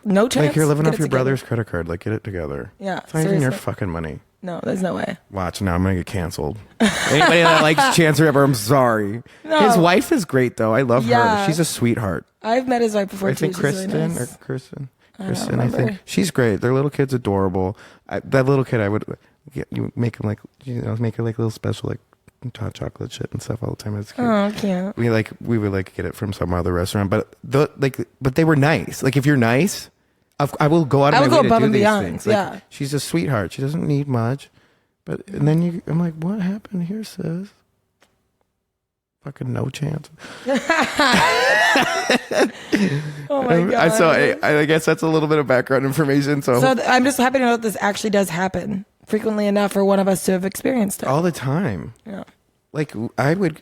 no chance. Like you're living Get off it your together. brother's credit card. Like get it together. Yeah, It's not even your seriously. fucking money. No, there's no way. Watch, now I'm gonna get canceled. Anybody that likes Chance or ever, I'm sorry. No. His wife is great though. I love Yeah. her. She's a sweetheart. I've met his wife before I too. think She's really Kristen nice. or Kristen. I don't Kristen, I think remember. she's great. Their little kid's adorable. That little kid, I would you make him like make it like little special like hot chocolate shit and stuff all the time. It's cute. Oh, cute. We would like get it from some other restaurant, but but they were nice. Like if you're nice, I will go out. I of would my go way to above do and these beyond, things. Like, yeah. she's a sweetheart. She doesn't need much, but and then I'm like, what happened here, sis? Fucking no chance. Oh my god. So I guess that's a little bit of background information. So I'm just happy to know that this actually does happen frequently enough for one of us to have experienced it. all the time. Yeah. Like I would,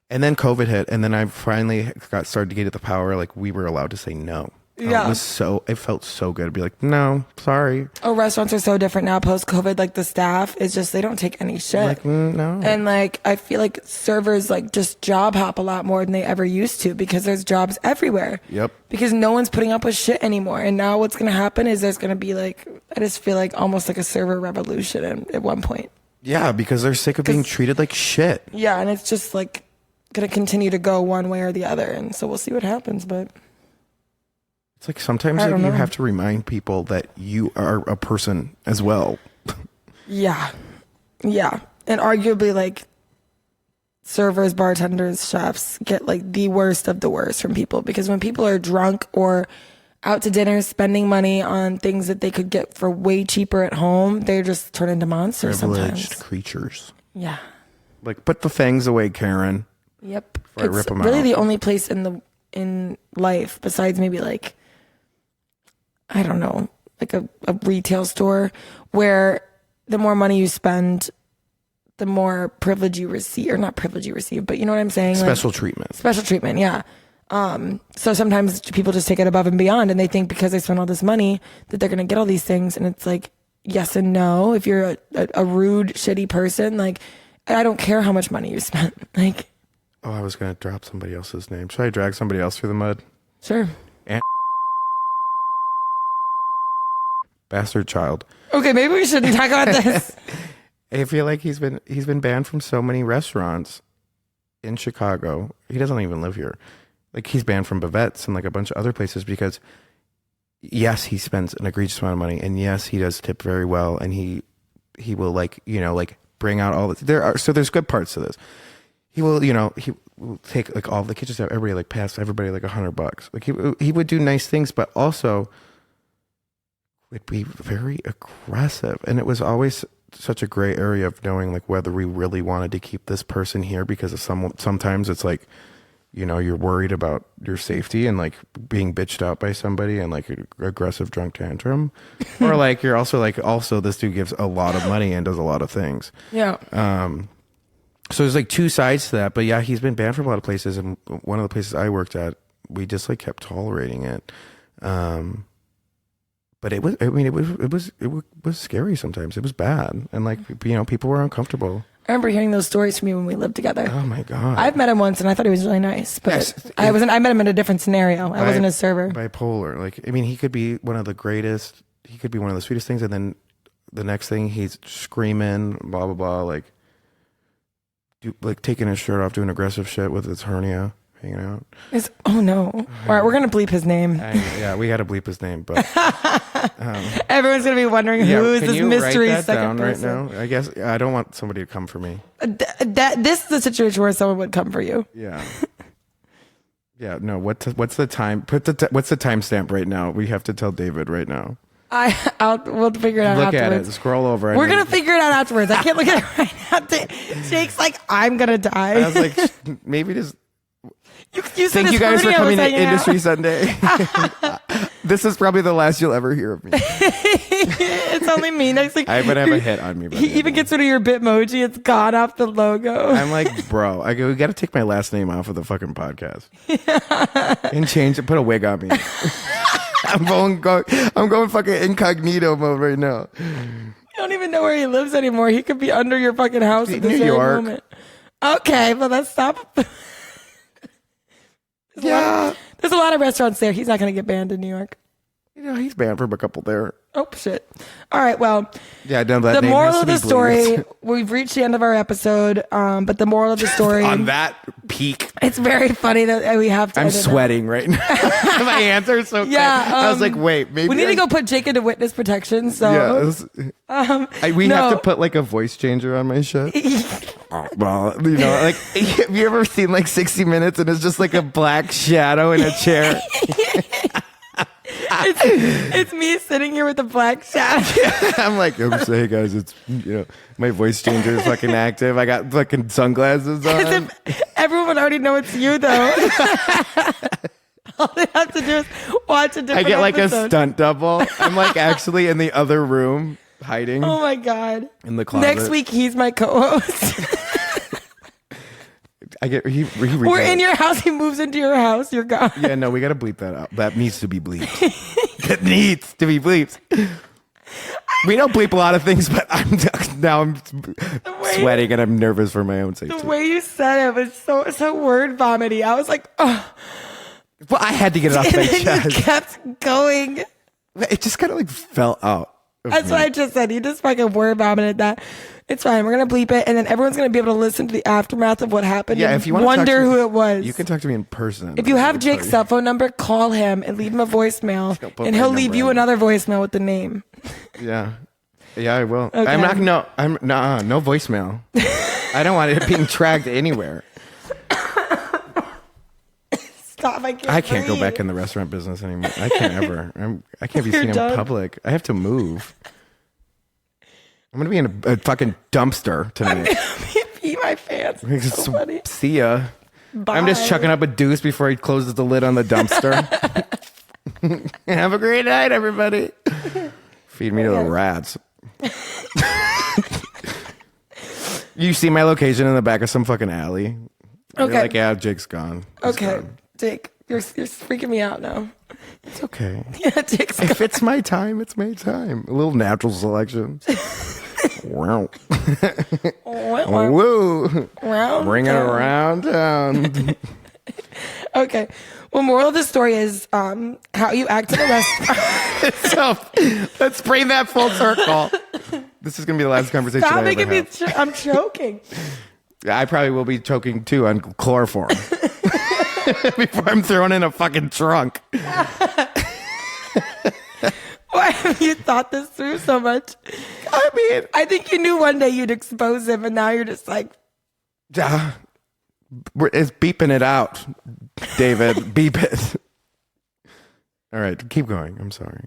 and then COVID hit, and then I finally started to get at the power. Like we were allowed to say no. Yeah. It felt so good to be like, no, sorry. Oh, restaurants are so different now post COVID. Like the staff is just, they don't take any shit. Like no. And like, I feel like servers like just job hop a lot more than they ever used to because there's jobs everywhere. Yep. Because no one's putting up with shit anymore. And now what's going to happen is there's going to be like, I just feel like almost like a server revolution at one point. Yeah, because they're sick of being treated like shit. Yeah. And it's just like going to continue to go one way or the other. And so we'll see what happens. But It's like sometimes I like, don't you know. have to remind people that you are a person as well. yeah. Yeah. And arguably like servers, bartenders, chefs get like the worst of the worst from people because when people are drunk or out to dinner spending money on things that they could get for way cheaper at home, they just turn into monsters Privileged sometimes. creatures. Yeah. Like put the fangs away, Karen. Yep. Before I It's rip 'em really out. the only place in life besides maybe like, I don't know, like a retail store where the more money you spend, the more privilege you receive, or not privilege you receive, but you know what I'm saying? Special treatment. Special treatment, yeah. So sometimes people just take it above and beyond and they think because they spend all this money that they're going to get all these things. And it's like, yes and no. If you're a rude, shitty person, like, I don't care how much money you spent. Like, Oh, I was going to drop somebody else's name. Should I drag somebody else through the mud? sure. Bastard child. Okay, maybe we shouldn't talk about this. I feel like he's been banned from so many restaurants in Chicago. He doesn't even live here. Like he's banned from Bavette's and like a bunch of other places because yes, he spends an egregious amount of money, and yes, he does tip very well, and he will like like bring out all the there's good parts to this. He will he will take like all the kitchen staff, everybody like pass everybody like $100. Like he would do nice things, but also would be very aggressive, and it was always such a gray area of knowing like whether we really wanted to keep this person here because of sometimes it's like you're worried about your safety and like being bitched out by somebody and like an aggressive drunk tantrum or like you're also like this dude gives a lot of money and does a lot of things. Yeah. So there's like two sides to that, but yeah, he's been banned from a lot of places, and one of the places I worked at, we just like kept tolerating it. But it was scary sometimes. It was bad, and like people were uncomfortable. I remember hearing those stories from you when we lived together. Oh my god! I've met him once, and I thought he was really nice. But Yes. I met him in a different scenario. I wasn't a server. Bipolar. Like he could be one of the greatest. He could be one of the sweetest things, and then the next thing he's screaming, blah blah blah, like taking his shirt off, doing aggressive shit with his hernia hanging out. Oh no! All right, we're gonna bleep his name. Yeah, we got to bleep his name, but Everyone's gonna be wondering who is can this you mystery write that second down person. right now? I guess I don't want somebody to come for me. This is a situation where someone would come for you. Yeah. Yeah. No. What's the time? What's the timestamp right now? We have to tell David right now. We'll figure it out Look afterwards. at it. Scroll over. We're gonna figure it out afterwards. I can't look at it right now. Jake's like, I'm gonna die. I was like, maybe just. You Thank you guys for coming to Industry Sunday. This is probably the last you'll ever hear of me. It's only me. Next week, I'm gonna have a hit on me. He even gets rid of your Bitmoji. It's gone off the logo. I'm like, bro, we got to take my last name off of the fucking podcast and change it. Put a wig on me. I'm going fucking incognito mode right now. You don't even know where he lives anymore. He could be under your fucking house at the New same York. moment. Okay, but let's stop. There's a lot of restaurants there. He's not going to get banned in New York. You know, he's banned from a couple there. Oh, shit. All right, well. Yeah, no, that the name moral has to of be the story, bleeped. we've reached the end of our episode, but the moral of the story. On that peak. It's very funny that we have to. I'm sweating right now. My hands are so Yeah, I was like, wait, maybe we need to go put Jake into witness protection. So we have to put like a voice changer on my shit. Well, you know, like, have you ever seen like 60 Minutes and it's just like a black shadow in a chair? It's me sitting here with a black shadow. I'm like, I'm saying, hey guys, it's, you know, my voice changer is fucking active. I got fucking sunglasses on. Everyone would already know it's you, though. All they have to do is watch a different I get like episode. a stunt double. I'm like actually in the other room hiding. Oh my God. In the closet. Next week, he's my co-host. I get We're in your house. He moves into your house. You're gone. Yeah, no, we got to bleep that out. That needs to be bleeped. That needs to be bleeped. We don't bleep a lot of things, but I'm sweating and I'm nervous for my own safety. The way you said it was so word vomity. I was like, oh. Well, I had to get it off my And then chest. you kept going. It just kind of like fell out. That's what I just said. You just fucking word vomited that. It's fine. We're going to bleep it. And then everyone's going to be able to listen to the aftermath of what happened. Yeah, and if you want wonder who it was. You can talk to me in person. If you have Jake's cell phone number, call him and leave him a voicemail. put And my he'll leave number you on another voicemail with the name. Yeah. Yeah, I will. Okay. No voicemail. I don't want it being tracked anywhere. Stop. I can't go back in the restaurant business anymore. I can't ever. I can't be You're seen done. in public. I have to move. I'm going to be in a fucking dumpster tonight. Pee my pants. It's so funny. See ya. Bye. I'm just chucking up a deuce before he closes the lid on the dumpster. Have a great night, everybody. Feed me to the rats. You see my location in the back of some fucking alley. Okay. You're like, yeah, Jake's gone. He's Okay. gone. Jake, you're freaking me out now. It's okay. Yeah, Jake's If it's my time, it's my time. A little natural selection. Wow. Woo. Bring it around town. Okay. Well, moral of the story is how you act in a restaurant. So, let's bring that full circle. This is going to be the last conversation Stop I ever making me. have. I'm choking. I probably will be choking too on chloroform before I'm thrown in a fucking trunk. Why have you thought this through so much? I mean, I think you knew one day you'd expose him, and now you're just like, it's beeping it out, David. Beep it. All right, keep going. I'm sorry.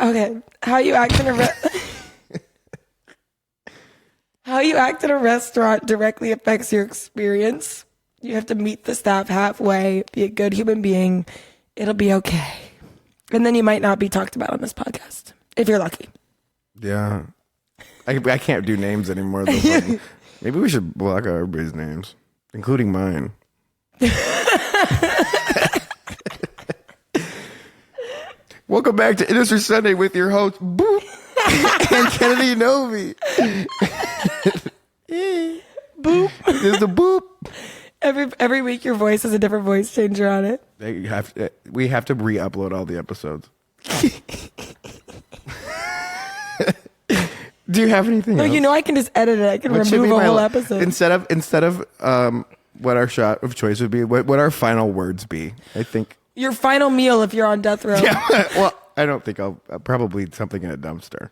okay, how you act in a how you act in a restaurant directly affects your experience. You have to meet the staff halfway, be a good human being. It'll be okay. And then you might not be talked about on this podcast, if you're lucky. Yeah. I can't do names anymore. Though. Maybe we should block out everybody's names, including mine. Welcome back to Industry Sunday with your host, Boop, and Kennedy Novi. Boop. There's a boop. Every week your voice has a different voice changer on it. We have to re-upload all the episodes. Do you have anything No, else? you know I can just edit it. I can What should remove be a my whole la- episode. Instead of what our shot of choice would be, what our final words be? I think. Your final meal if you're on death row. Well, I don't think I'll probably something in a dumpster.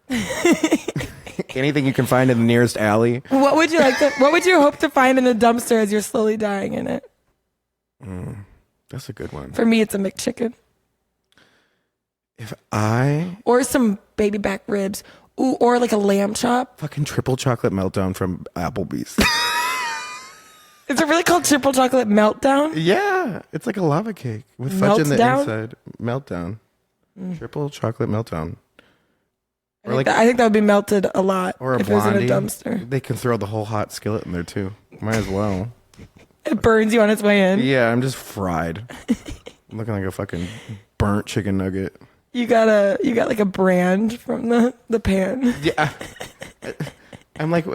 Anything you can find in the nearest alley. What would you hope to find in a dumpster as you're slowly dying in it? That's a good one. For me, it's a McChicken. Or some baby back ribs. Ooh, or like a lamb chop. Fucking triple chocolate meltdown from Applebee's. Is it really called triple chocolate meltdown? Yeah. It's like a lava cake with fudge in the inside. Meltdown. Triple chocolate meltdown. I think that would be melted a lot or a if blondie. it was in a dumpster. They can throw the whole hot skillet in there too. Might as well. It burns you on its way in. Yeah, I'm just fried. I'm looking like a fucking burnt chicken nugget. You got like a brand from the pan. Yeah. I'm like,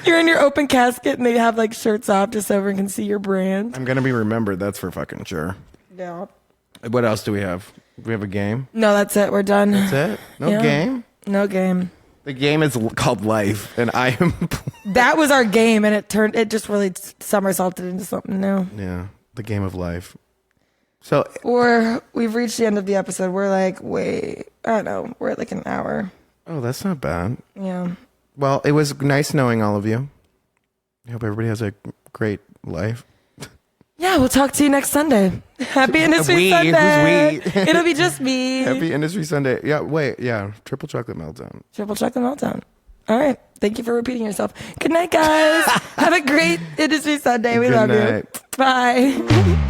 you're in your open casket and they have like shirts off just so everyone can see your brand. I'm gonna be remembered. That's for fucking sure. Yeah. What else do we have? Do we have a game? No, that's it. We're done. That's it? No game? No game. The game is called life, and I am. That was our game, and it just really somersaulted into something new. Yeah, the game of life. So we've reached the end of the episode. We're like, wait, I don't know. We're at like an hour. Oh, that's not bad. Yeah. Well, it was nice knowing all of you. I hope everybody has a great life. Yeah, we'll talk to you next Sunday. Happy Industry Sunday. Who's we? It'll be just me. Happy Industry Sunday. Yeah, wait, yeah. Triple chocolate meltdown. Triple chocolate meltdown. All right. Thank you for repeating yourself. Good night, guys. Have a great Industry Sunday. We love you. Bye.